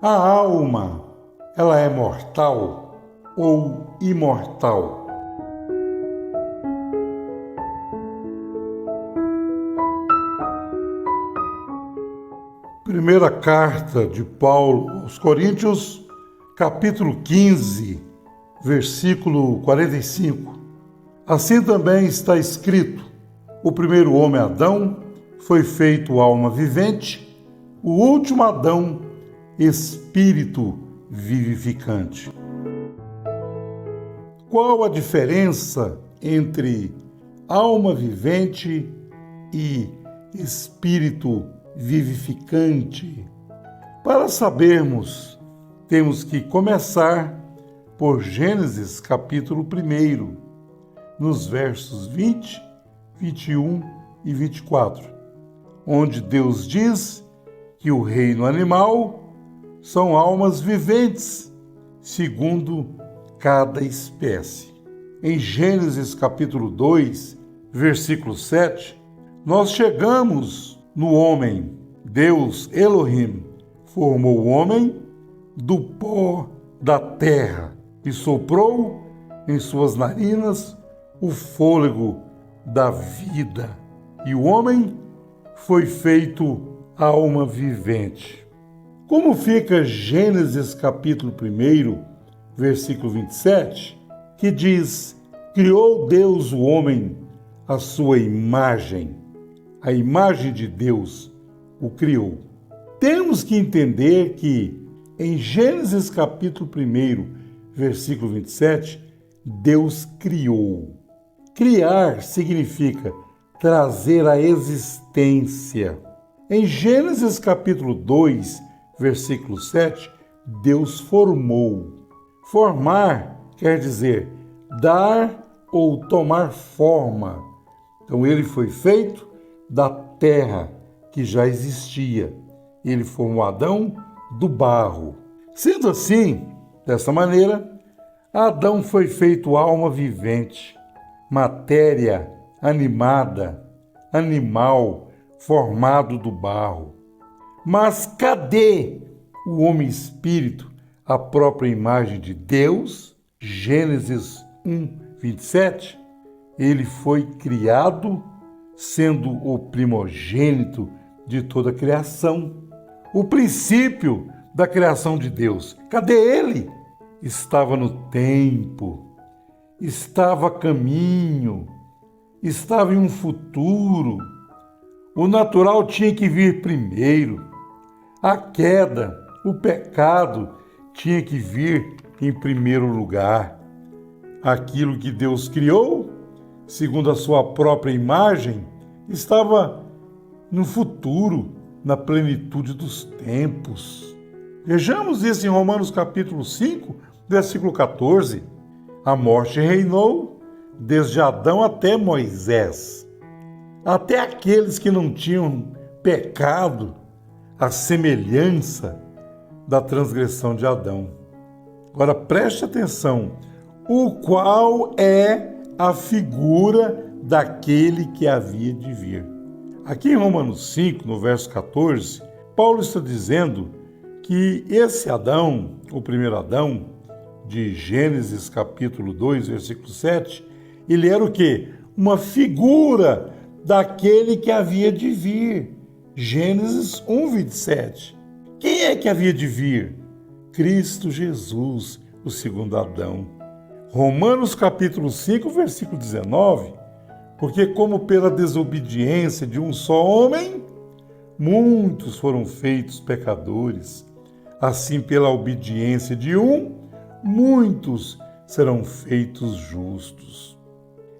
A alma, ela é mortal ou imortal? Primeira carta de Paulo aos Coríntios, capítulo 15, versículo 45. Assim também está escrito: o primeiro homem Adão foi feito alma vivente, o último Adão, espírito vivificante. Qual a diferença entre alma vivente e espírito vivificante? Para sabermos, temos que começar por Gênesis capítulo 1, nos versos 20, 21 e 24, onde Deus diz que o reino animal são almas viventes, segundo cada espécie. Em Gênesis capítulo 2, versículo 7, nós chegamos no homem. Deus, Elohim, formou o homem do pó da terra e soprou em suas narinas o fôlego da vida. E o homem foi feito alma vivente. Como fica Gênesis capítulo 1, versículo 27, que diz: criou Deus o homem à sua imagem. A imagem de Deus o criou. Temos que entender que em Gênesis capítulo 1, versículo 27, Deus criou. Criar significa trazer à existência. Em Gênesis capítulo 2, versículo 7, Deus formou. Formar quer dizer dar ou tomar forma. Então ele foi feito da terra que já existia. Ele formou Adão do barro. Sendo assim, dessa maneira, Adão foi feito alma vivente, matéria animada, animal formado do barro. Mas cadê o homem espírito, a própria imagem de Deus? Gênesis 1, 27. Ele foi criado sendo o primogênito de toda a criação. O princípio da criação de Deus. Cadê ele? Estava no tempo, estava a caminho, estava em um futuro. O natural tinha que vir primeiro. A queda, o pecado, tinha que vir em primeiro lugar. Aquilo que Deus criou, segundo a sua própria imagem, estava no futuro, na plenitude dos tempos. Vejamos isso em Romanos capítulo 5, versículo 14. A morte reinou desde Adão até Moisés. Até aqueles que não tinham pecado, a semelhança da transgressão de Adão. Agora preste atenção, o qual é a figura daquele que havia de vir. Aqui em Romanos 5, no verso 14, Paulo está dizendo que esse Adão, o primeiro Adão, de Gênesis capítulo 2, versículo 7, ele era o quê? Uma figura daquele que havia de vir. Gênesis 1, 27. Quem é que havia de vir? Cristo Jesus, o segundo Adão. Romanos capítulo 5, versículo 19. Porque como pela desobediência de um só homem, muitos foram feitos pecadores, assim pela obediência de um, muitos serão feitos justos.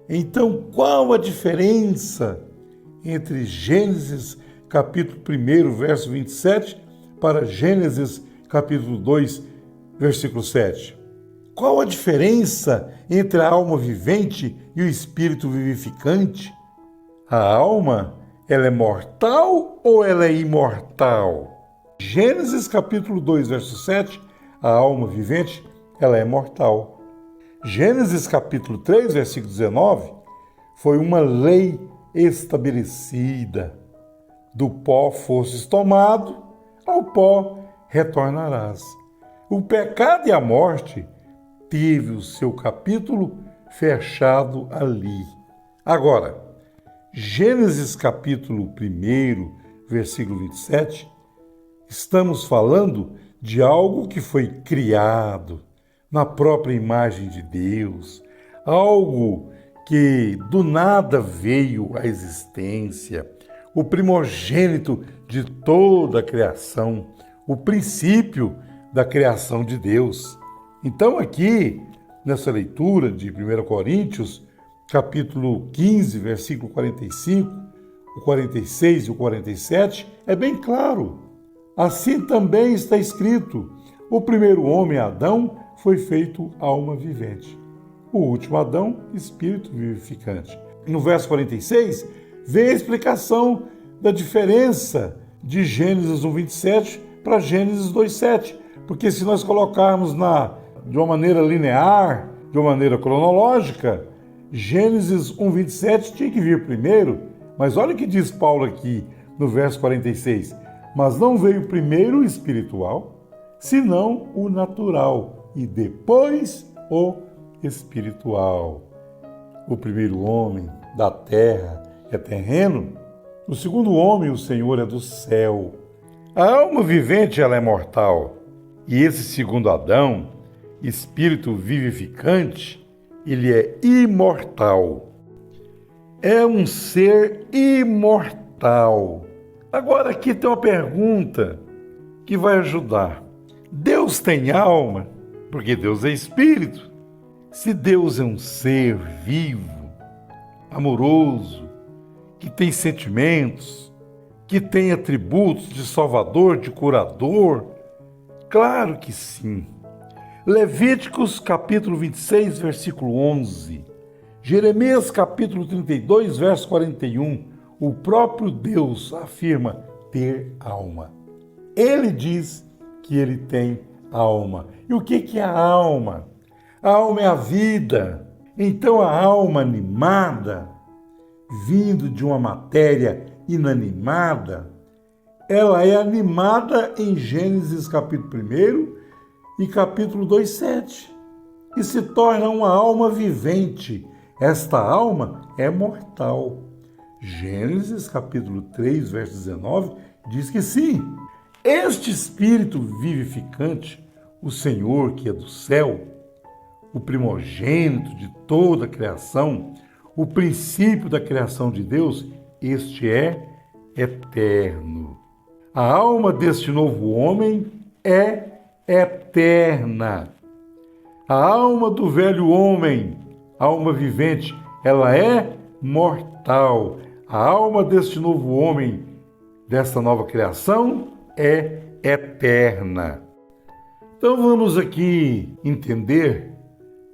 Então, qual a diferença entre Gênesis capítulo 1, verso 27, para Gênesis capítulo 2, versículo 7? Qual a diferença entre a alma vivente e o espírito vivificante? A alma, ela é mortal ou ela é imortal? Gênesis capítulo 2, verso 7, a alma vivente, ela é mortal. Gênesis capítulo 3, versículo 19, foi uma lei estabelecida. Do pó fostes tomado, ao pó retornarás. O pecado e a morte teve o seu capítulo fechado ali. Agora, Gênesis capítulo 1, versículo 27, estamos falando de algo que foi criado na própria imagem de Deus, algo que do nada veio à existência, o primogênito de toda a criação, o princípio da criação de Deus. Então aqui, nessa leitura de 1 Coríntios, capítulo 15, versículo 45, o 46 e o 47, é bem claro. Assim também está escrito: o primeiro homem, Adão, foi feito alma vivente. O último Adão, espírito vivificante. No verso 46, vem a explicação da diferença de Gênesis 1:27 para Gênesis 2:7. Porque se nós colocarmos de uma maneira linear, de uma maneira cronológica, Gênesis 1:27 tinha que vir primeiro, mas olha o que diz Paulo aqui no verso 46. Mas não veio primeiro o espiritual, senão o natural, e depois o espiritual. O primeiro homem da terra é terreno, o segundo homem, o Senhor, é do céu. A alma vivente, ela é mortal, e esse segundo Adão, espírito vivificante, ele é imortal. É um ser imortal. Agora aqui tem uma pergunta que vai ajudar. Deus tem alma? Porque Deus é espírito. Se Deus é um ser vivo, amoroso, que tem sentimentos, que tem atributos de salvador, de curador, claro que sim. Levíticos capítulo 26, versículo 11. Jeremias capítulo 32, verso 41. O próprio Deus afirma ter alma. Ele diz que ele tem alma. E o que é a alma? A alma é a vida. Então a alma animada, vindo de uma matéria inanimada, ela é animada em Gênesis capítulo 1 e capítulo 2:7 e se torna uma alma vivente. Esta alma é mortal. Gênesis capítulo 3, verso 19, diz que sim, este espírito vivificante, o Senhor que é do céu, o primogênito de toda a criação, o princípio da criação de Deus, este é eterno. A alma deste novo homem é eterna. A alma do velho homem, a alma vivente, ela é mortal. A alma deste novo homem, desta nova criação, é eterna. Então vamos aqui entender,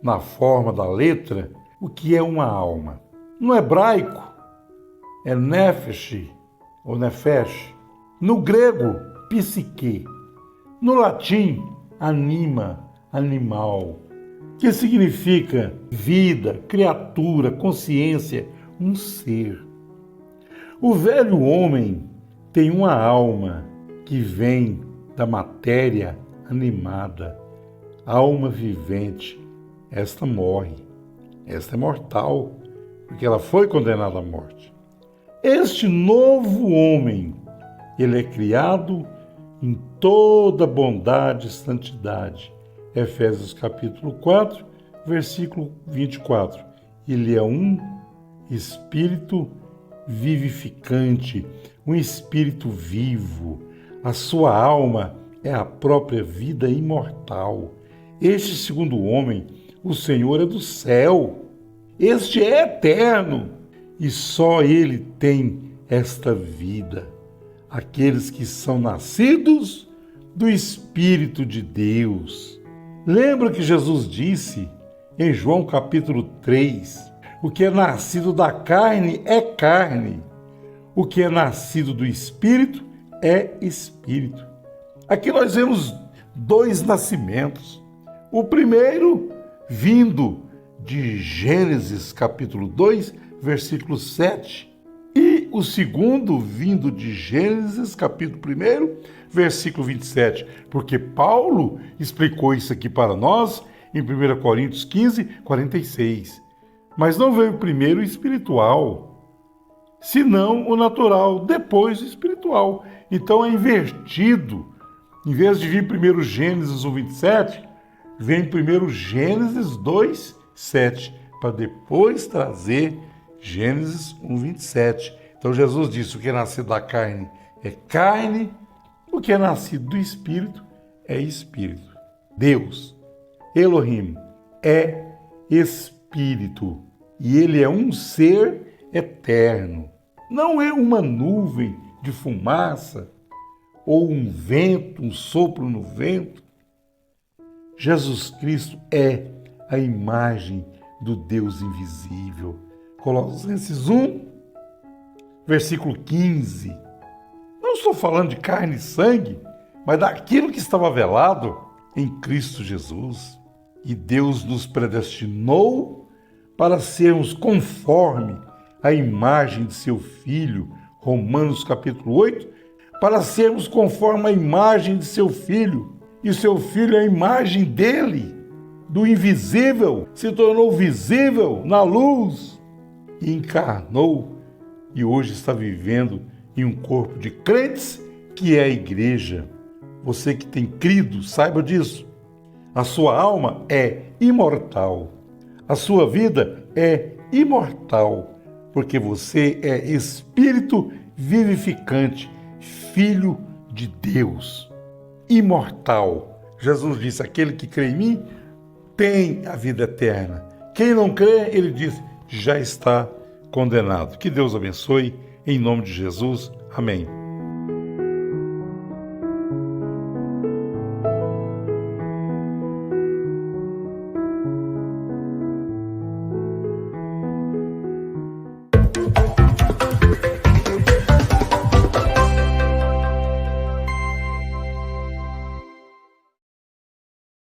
na forma da letra, o que é uma alma. No hebraico, é nefesh ou nefesh. No grego, psique. No latim, anima, animal, que significa vida, criatura, consciência, um ser. O velho homem tem uma alma que vem da matéria animada, alma vivente. Esta morre, esta é mortal, porque ela foi condenada à morte. Este novo homem, ele é criado em toda bondade e santidade. Efésios capítulo 4, versículo 24. Ele é um espírito vivificante, um espírito vivo. A sua alma é a própria vida imortal. Este segundo homem, o Senhor, é do céu. Este é eterno e só ele tem esta vida. Aqueles que são nascidos do Espírito de Deus. Lembra que Jesus disse em João capítulo 3, o que é nascido da carne é carne, o que é nascido do Espírito é Espírito. Aqui nós vemos dois nascimentos. O primeiro vindo de Gênesis capítulo 2, versículo 7, e o segundo vindo de Gênesis, capítulo 1, versículo 27, porque Paulo explicou isso aqui para nós em 1 Coríntios 15, 46. Mas não veio primeiro o espiritual, senão o natural, depois o espiritual. Então é invertido. Em vez de vir primeiro Gênesis 1, 27, vem primeiro Gênesis 2, 7, para depois trazer Gênesis 1, 27. Então Jesus disse: o que é nascido da carne é carne, o que é nascido do Espírito é Espírito. Deus, Elohim, é Espírito e Ele é um ser eterno. Não é uma nuvem de fumaça ou um vento, um sopro no vento. Jesus Cristo é a imagem do Deus invisível. Colossenses 1, versículo 15. Não estou falando de carne e sangue, mas daquilo que estava velado em Cristo Jesus. E Deus nos predestinou para sermos conforme a imagem de seu Filho, Romanos capítulo 8, para sermos conforme a imagem de seu Filho. E seu Filho é a imagem dele, do invisível, se tornou visível na luz e encarnou e hoje está vivendo em um corpo de crentes que é a igreja. Você que tem crido, saiba disso. A sua alma é imortal. A sua vida é imortal, porque você é espírito vivificante, filho de Deus, imortal. Jesus disse: aquele que crê em mim tem a vida eterna. Quem não crê, ele diz, já está condenado. Que Deus abençoe, em nome de Jesus. Amém.